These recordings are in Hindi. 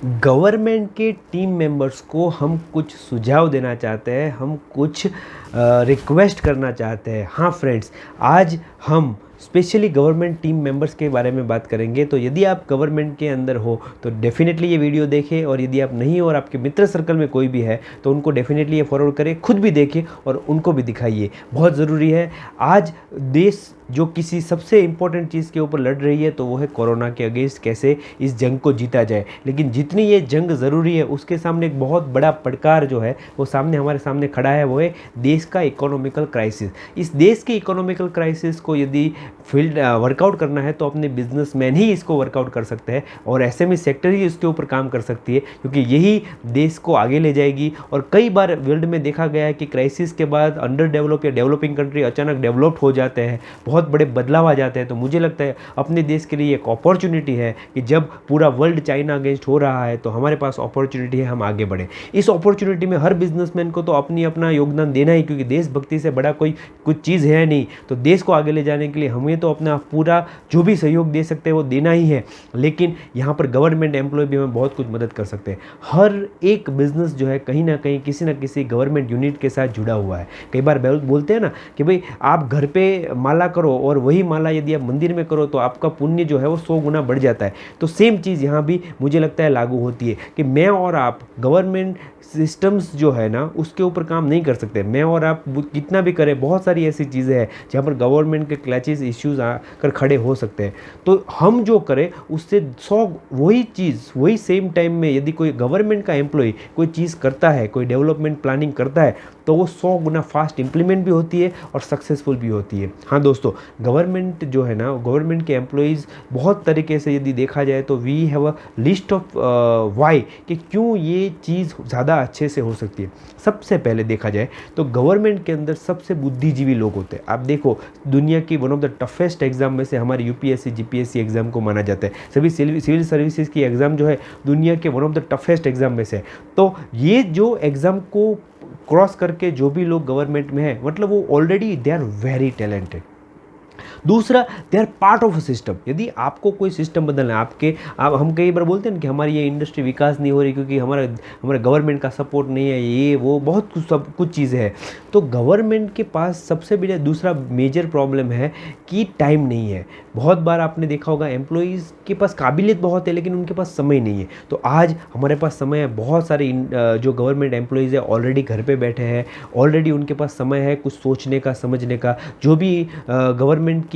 गवर्नमेंट के टीम मेंबर्स को हम कुछ सुझाव देना चाहते हैं, हम कुछ रिक्वेस्ट करना चाहते हैं। हाँ फ्रेंड्स, आज हम स्पेशली गवर्नमेंट टीम मेंबर्स के बारे में बात करेंगे। तो यदि आप गवर्नमेंट के अंदर हो तो डेफिनेटली ये वीडियो देखें, और यदि आप नहीं हो और आपके मित्र सर्कल में कोई भी है तो उनको डेफिनेटली ये फॉरवर्ड करें, खुद भी देखें और उनको भी दिखाइए। बहुत ज़रूरी है। आज देश जो किसी सबसे इम्पोर्टेंट चीज़ के ऊपर लड़ रही है तो वो है कोरोना के अगेंस्ट कैसे इस जंग को जीता जाए। लेकिन जितनी ये जंग ज़रूरी है उसके सामने एक बहुत बड़ा पड़कार जो है वो हमारे सामने खड़ा है, वो है देश का इकोनॉमिकल क्राइसिस। इस देश के इकोनॉमिकल क्राइसिस को यदि फील्ड वर्कआउट करना है तो अपने बिजनेसमैन ही इसको वर्कआउट कर सकते हैं और एसएमई सेक्टर ही इसके ऊपर काम कर सकती है, क्योंकि यही देश को आगे ले जाएगी। और कई बार वर्ल्ड में देखा गया है कि क्राइसिस के बाद अंडर डेवलप या डेवलपिंग कंट्री अचानक डेवलप्ड हो जाते हैं, बहुत बड़े बदलाव आ जाते हैं। तो मुझे लगता है अपने देश के लिए एक अपॉर्चुनिटी है कि जब पूरा वर्ल्ड चाइना अगेंस्ट हो रहा है तो हमारे पास अपॉर्चुनिटी है, हम आगे बढ़ें। इस अपॉर्चुनिटी में हर बिजनेसमैन को तो अपना योगदान देना ही, क्योंकि देशभक्ति से बड़ा कोई कुछ चीज़ है नहीं। तो देश को आगे ले जाने के लिए हमें तो अपना पूरा जो भी सहयोग दे सकते हैं वो देना ही है। लेकिन यहाँ पर गवर्नमेंट एम्प्लॉय भी हमें बहुत कुछ मदद कर सकते हैं। हर एक बिजनेस जो है कहीं ना कहीं किसी ना किसी गवर्नमेंट यूनिट के साथ जुड़ा हुआ है। कई बार बोलते हैं ना कि भाई आप घर पे माला करो और वही माला यदि आप मंदिर में करो तो आपका पुण्य जो है वो 100 गुना बढ़ जाता है। तो सेम चीज़ यहाँ भी मुझे लगता है लागू होती है कि मैं और आप गवर्नमेंट सिस्टम्स जो है ना उसके ऊपर काम नहीं कर सकते। मैं और आप कितना भी करें, बहुत सारी ऐसी चीज़ें हैं जहाँ पर गवर्नमेंट के क्लैचेस इश्यूज आकर खड़े हो सकते हैं। तो हम जो करें उससे 100 वही चीज़ वही सेम टाइम में यदि कोई गवर्नमेंट का एम्प्लॉय कोई चीज़ करता है, कोई डेवलपमेंट प्लानिंग करता है तो वो 100 गुना फास्ट इंप्लीमेंट भी होती है और सक्सेसफुल भी होती है। हाँ दोस्तों, गवर्नमेंट जो है ना, गवर्नमेंट के एम्प्लॉयज़ बहुत तरीके से यदि देखा जाए तो we have a list of why कि क्यों ये चीज़ ज़्यादा अच्छे से हो सकती है। सबसे पहले देखा जाए तो गवर्नमेंट के अंदर सबसे बुद्धिजीवी लोग होते हैं। आप देखो, दुनिया की one of the toughest exam में से हमारे यूपीएससी जीपीएससी एग्जाम को माना जाता है। सभी सिविल सर्विसेज की एग्ज़ाम जो है दुनिया के one of the toughest exam में से। तो ये जो एग्ज़ाम को क्रॉस करके जो भी लोग गवर्नमेंट में है, मतलब वो already they are very talented. दूसरा, they are part of a system. यदि आपको कोई सिस्टम बदलना है हम कई बार बोलते हैं कि हमारी ये इंडस्ट्री विकास नहीं हो रही क्योंकि हमारा गवर्नमेंट का सपोर्ट नहीं है, ये वो बहुत कुछ चीज़ें हैं। तो गवर्नमेंट के पास सबसे बड़ा दूसरा मेजर प्रॉब्लम है कि टाइम नहीं है। बहुत बार आपने देखा होगा एम्प्लॉयज़ के पास काबिलियत बहुत है लेकिन उनके पास समय नहीं है। तो आज हमारे पास समय है। बहुत सारे जो गवर्नमेंट एम्प्लॉयज़ है ऑलरेडी घर पे बैठे हैं, ऑलरेडी उनके पास समय है कुछ सोचने का, समझने का। जो भी गवर्नमेंट की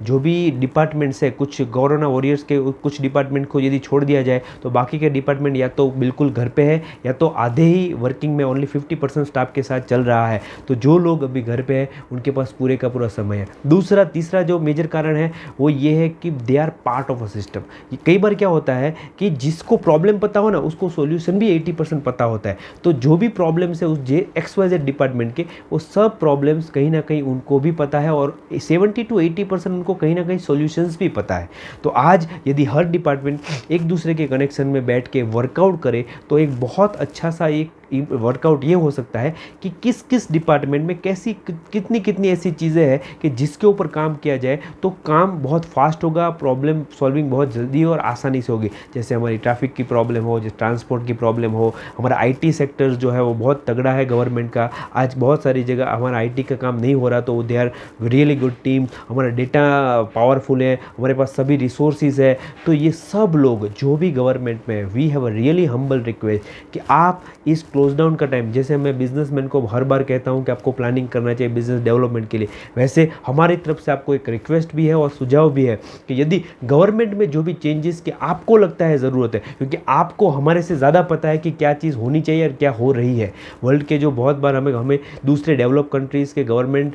जो भी डिपार्टमेंट्स है, कुछ कोरोना वॉरियर्स के कुछ डिपार्टमेंट को यदि छोड़ दिया जाए तो बाकी के डिपार्टमेंट या तो बिल्कुल घर पे है या तो आधे ही वर्किंग में ओनली 50% स्टाफ के साथ चल रहा है। तो जो लोग अभी घर पे हैं उनके पास पूरे का पूरा समय है। तीसरा जो मेजर कारण है वो ये है कि they are part of a system. कई बार क्या होता है कि जिसको प्रॉब्लम पता हो ना उसको सॉल्यूशन भी 80% पता होता है। तो जो भी प्रॉब्लम्स है उस XYZ डिपार्टमेंट के, वो सब प्रॉब्लम्स कहीं ना कहीं उनको भी पता है और 70 to 80% उनको कहीं ना कहीं सॉल्यूशंस भी पता है। तो आज यदि हर डिपार्टमेंट एक दूसरे के कनेक्शन में बैठ के वर्कआउट करे तो एक बहुत अच्छा सा एक वर्कआउट ये हो सकता है कि किस किस डिपार्टमेंट में कैसी कितनी ऐसी चीज़ें हैं कि जिसके ऊपर काम किया जाए तो काम बहुत फास्ट होगा, प्रॉब्लम सॉल्विंग बहुत जल्दी और आसानी से होगी। जैसे हमारी ट्रैफिक की प्रॉब्लम हो, जैसे ट्रांसपोर्ट की प्रॉब्लम हो, हमारा आईटी सेक्टर जो है वो बहुत तगड़ा है गवर्नमेंट का। आज बहुत सारी जगह हमारा आईटी का काम नहीं हो रहा तो they are really good team. हमारा डेटा पावरफुल है, हमारे पास सभी रिसोर्सेज है। तो ये सब लोग जो भी गवर्नमेंट में, we have a really humble request कि आप इस क्लोज डाउन का टाइम, जैसे मैं बिजनेसमैन को हर बार कहता हूं कि आपको प्लानिंग करना चाहिए बिजनेस डेवलपमेंट के लिए, वैसे हमारी तरफ से आपको एक रिक्वेस्ट भी है और सुझाव भी है कि यदि गवर्नमेंट में जो भी चेंजेस की आपको लगता है ज़रूरत है, क्योंकि आपको हमारे से ज़्यादा पता है कि क्या चीज़ होनी चाहिए और क्या हो रही है। वर्ल्ड के जो बहुत बार हमें दूसरे डेवलप कंट्रीज़ के गवर्नमेंट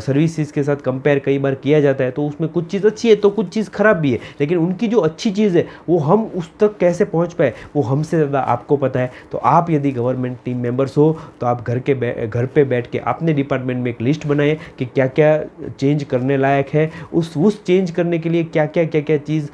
सर्विसेज के साथ कंपेयर कई बार किया जाता है तो उसमें कुछ चीज़ अच्छी है तो कुछ चीज़ ख़राब भी है। लेकिन उनकी जो अच्छी चीज़ है वो हम उस तक कैसे पहुँच पाए वो हमसे ज़्यादा आपको पता है। तो आप यदि गवर्नमेंट टीम मेंबर्स हो तो आप घर पे बैठ के अपने डिपार्टमेंट में एक लिस्ट बनाएं कि क्या क्या चेंज करने लायक है, उस चेंज करने के लिए क्या क्या चीज़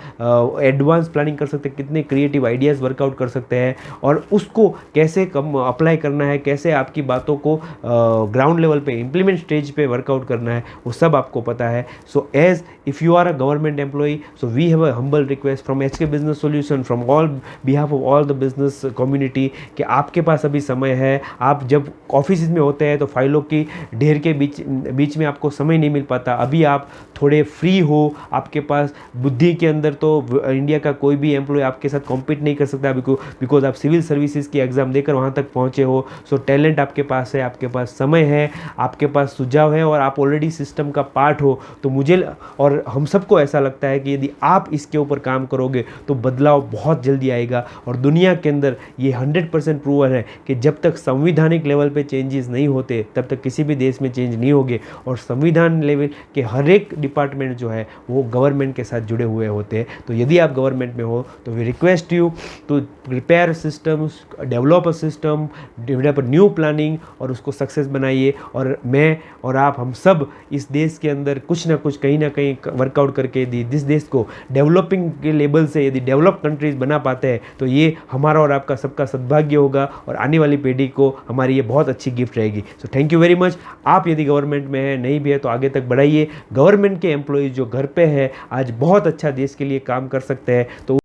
एडवांस प्लानिंग कर सकते हैं, कितने क्रिएटिव आइडियाज़ वर्कआउट कर सकते हैं और उसको कैसे कम अप्लाई करना है, कैसे आपकी बातों को ग्राउंड लेवल पे इम्प्लीमेंट स्टेज पे वर्कआउट करना है, वो सब आपको पता है. So as if you are a government employee, so we have a humble request from HK business solution, from all behalf of all the business community कि आपके पास अभी समय है. आप जब ऑफिस में होते हैं तो फाइलों की ढेर के बीच में आपको समय नहीं मिल पाता. अभी आप थोड़े फ्री हो, आपके पास बुद्धि के अंदर तो इंडिया का कोई भी एम्प्लॉय आपके साथ कॉम्पीट नहीं कर सकता बिकॉज आप सिविल सर्विसेज की एग्ज़ाम देकर वहाँ तक पहुँचे हो. सो टैलेंट आपके पास है, आपके पास समय है, आपके पास सुझाव है और आप ऑलरेडी सिस्टम का पार्ट हो. तो मुझे और हम सबको ऐसा लगता है कि यदि आप इसके ऊपर काम करोगे तो बदलाव बहुत जल्दी आएगा. और दुनिया के अंदर ये 100% प्रूवन है कि जब तक संविधानिक लेवल पे चेंजेस नहीं होते तब तक किसी भी देश में चेंज नहीं होंगे. और संविधान लेवल के हर एक डिपार्टमेंट जो है वो गवर्नमेंट के साथ जुड़े हुए होते हैं. तो यदि आप गवर्नमेंट में हो तो we request you to prepare systems, develop a system, develop a new planning और उसको सक्सेस बनाइए. और मैं और आप हम सब इस देश के अंदर कुछ ना कुछ कहीं ना कहीं वर्कआउट करके इस देश को डेवलपिंग के लेवल से यदि डेवलप कंट्रीज बना पाते हैं तो ये हमारा और आपका सबका सद्भाग्य होगा और आने वाली पीढ़ी को हमारी ये बहुत अच्छी गिफ्ट रहेगी. So thank you very much. आप यदि गवर्नमेंट में है, नहीं भी है तो आगे तक बढ़ाइए. गवर्नमेंट के एम्प्लॉयज़ जो घर पे है आज बहुत अच्छा देश के लिए काम कर सकते हैं. तो